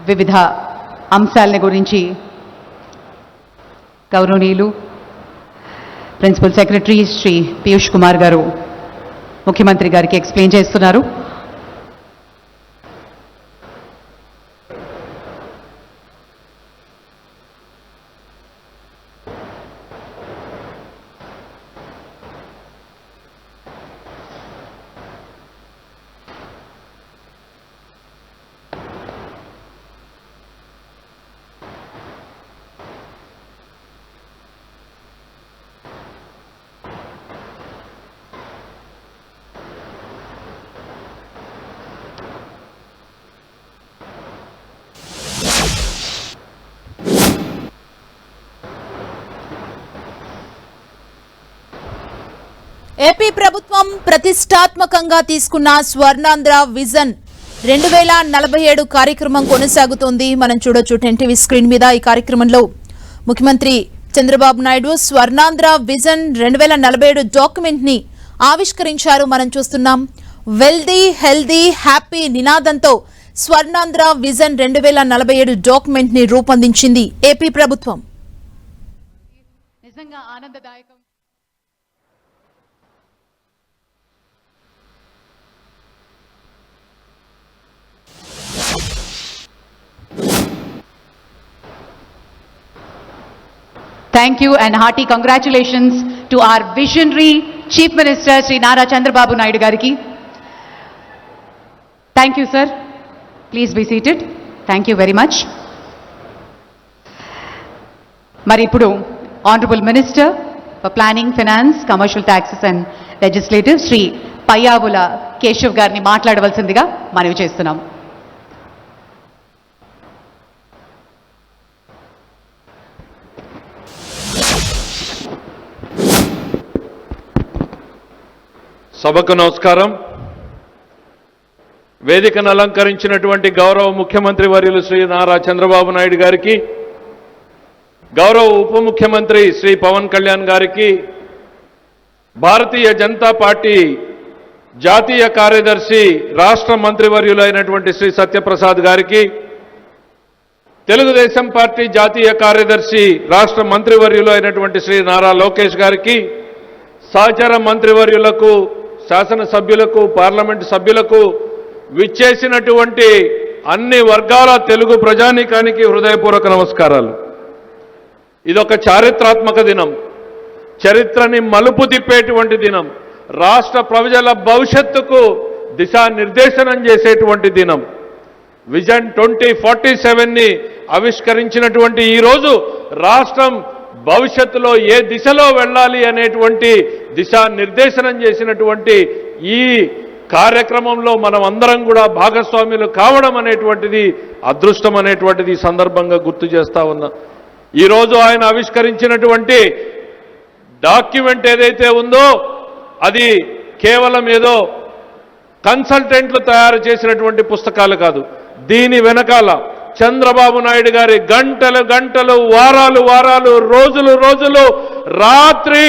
వివిధ అంశాల గురించి గౌరవనీయులు ప్రిన్సిపల్ సెక్రటరీ శ్రీ పీయూష్ కుమార్ గారు ముఖ్యమంత్రి గారికి ఎక్స్ప్లెయిన్ చేస్తున్నారు. ఏపీ ప్రభుత్వం ప్రతిష్టాత్మకంగా తీసుకున్న స్వర్ణాంధ్ర విజన్ 2047 కార్యక్రమం కొనసాగుతోంది. మనం చూడొచ్చు 10 టీవీ స్క్రీన్ మీద. ఈ కార్యక్రమంలో ముఖ్యమంత్రి చంద్రబాబు నాయుడు స్వర్ణాంధ్ర విజన్ 2047 డాక్యుమెంట్ ని ఆవిష్కరించారు. మనం చూస్తున్నాం. వెల్దీ హెల్దీ హ్యాపీ నినాదంతో స్వర్ణాంధ్ర విజన్ 2047 డాక్యుమెంట్ ని రూపొందించింది ఏపీ ప్రభుత్వం. నిజంగా ఆనందదాయకం. Thank you and hearty congratulations to our visionary Chief Minister Sri Nara Chandrababu Naidu Gariki. Thank you, sir. Please be seated. Thank you very much. Mari ippudu Honorable Minister for Planning, Finance, Commercial Taxes and Legislative Sri Payyavula Keshav garni maatladavalindiga manavi chestunnam. సభకు నమస్కారం. వేదికను అలంకరించినటువంటి గౌరవ ముఖ్యమంత్రి వర్యులు శ్రీ నారా చంద్రబాబు నాయుడు గారికి, గౌరవ ఉప ముఖ్యమంత్రి శ్రీ పవన్ కళ్యాణ్ గారికి, భారతీయ జనతా పార్టీ జాతీయ కార్యదర్శి రాష్ట్ర మంత్రివర్యులైనటువంటి శ్రీ సత్యప్రసాద్ గారికి, తెలుగుదేశం పార్టీ జాతీయ కార్యదర్శి రాష్ట్ర మంత్రివర్యులు అయినటువంటి శ్రీ నారా లోకేష్ గారికి, సహచర మంత్రివర్యులకు, శాసనసభ్యులకు, పార్లమెంటు సభ్యులకు, విచ్చేసినటువంటి అన్ని వర్గాల తెలుగు ప్రజానీకానికి హృదయపూర్వక నమస్కారాలు. ఇదొక చారిత్రాత్మక దినం, చరిత్రని మలుపు తిప్పేటువంటి దినం, రాష్ట్ర ప్రజల భవిష్యత్తుకు దిశానిర్దేశనం చేసేటువంటి దినం. విజన్ 2047ని ఆవిష్కరించినటువంటి ఈరోజు రాష్ట్రం భవిష్యత్తులో ఏ దిశలో వెళ్ళాలి అనేటువంటి దిశానిర్దేశనం చేసినటువంటి ఈ కార్యక్రమంలో మనం అందరం కూడా భాగస్వాములు కావడం అనేటువంటిది అదృష్టం అనేటువంటిది సందర్భంగా గుర్తు చేస్తా ఉన్నా. ఈరోజు ఆయన ఆవిష్కరించినటువంటి డాక్యుమెంట్ ఏదైతే ఉందో అది కేవలం ఏదో కన్సల్టెంట్లు తయారు చేసినటువంటి పుస్తకాలు కాదు. దీని వెనకాల చంద్రబాబు నాయుడు గారి గంటలు గంటలు, వారాలు వారాలు, రోజులు రోజులు, రాత్రి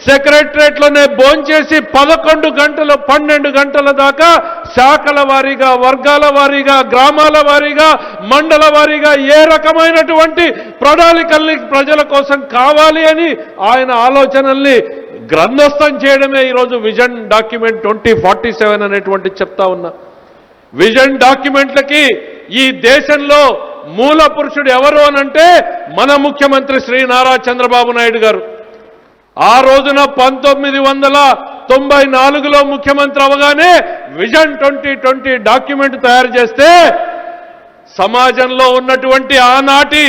సెక్రటరేట్లోనే భోంచేసి 11 గంటలు 12 గంటల దాకా శాఖల వారీగా, వర్గాల వారీగా, గ్రామాల వారీగా, మండల వారీగా ఏ రకమైనటువంటి ప్రణాళికల్ని ప్రజల కోసం కావాలి అని ఆయన ఆలోచనల్ని గ్రంథస్థం చేయడమే ఈరోజు విజన్ డాక్యుమెంట్ 2047 అనేటువంటి చెప్తా ఉన్నా. విజన్ డాక్యుమెంట్లకి ఈ దేశంలో మూల పురుషుడు ఎవరు అనంటే మన ముఖ్యమంత్రి శ్రీ నారా చంద్రబాబు నాయుడు గారు. ఆ రోజున 1994లో ముఖ్యమంత్రి అవగానే విజన్ 2020 డాక్యుమెంట్ తయారు చేస్తే సమాజంలో ఉన్నటువంటి ఆనాటి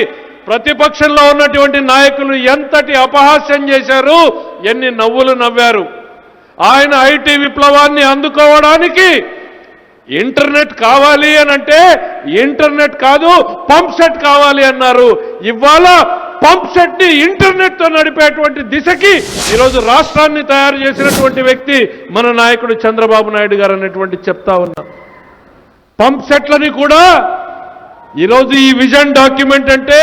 ప్రతిపక్షంలో ఉన్నటువంటి నాయకులు ఎంతటి అపహాస్యం చేశారు, ఎన్ని నవ్వులు నవ్వారు. ఆయన ఐటీ విప్లవాన్ని అందుకోవడానికి ఇంటర్నెట్ కావాలి అనంటే ఇంటర్నెట్ కాదు పంప్ సెట్ కావాలి అన్నారు. ఇవాళ పంప్ సెట్ ని ఇంటర్నెట్ తో నడిపేటువంటి దిశకి ఈరోజు రాష్ట్రాన్ని తయారు చేసినటువంటి వ్యక్తి మన నాయకుడు చంద్రబాబు నాయుడు గారు అనేటువంటి చెప్తా ఉన్నాం. పంప్ సెట్లని కూడా ఈరోజు ఈ విజన్ డాక్యుమెంట్ అంటే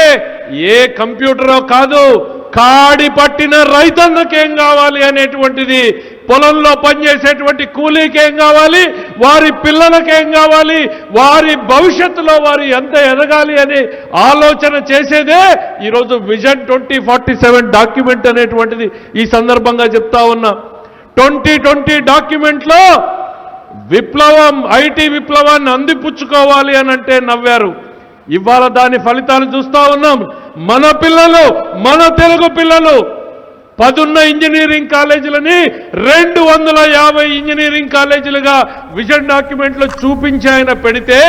ఏ కంప్యూటరో కాదు, కాడి పట్టిన రైతన్నకేం కావాలి అనేటువంటిది పొలంలో పనిచేసేటువంటి కూలీకి ఏం కావాలి, వారి పిల్లలకేం కావాలి, వారి భవిష్యత్తులో వారు ఎంత ఎదగాలి అనే ఆలోచన చేసేదే ఈరోజు విజన్ 2047 డాక్యుమెంట్ అనేటువంటిది ఈ సందర్భంగా చెప్తా ఉన్నా. 2020 డాక్యుమెంట్లో విప్లవం, ఐటీ విప్లవాన్ని అందిపుచ్చుకోవాలి అని అంటే నవ్వారు. ఇవాళ దాని ఫలితాలు చూస్తా ఉన్నాం. మన పిల్లలు, మన తెలుగు పిల్లలు 10 ఇంజనీరింగ్ కాలేజీలని 250 ఇంజనీరింగ్ కాలేజీలుగా విజన్ డాక్యుమెంట్లో చూపించి ఆయన పెడితే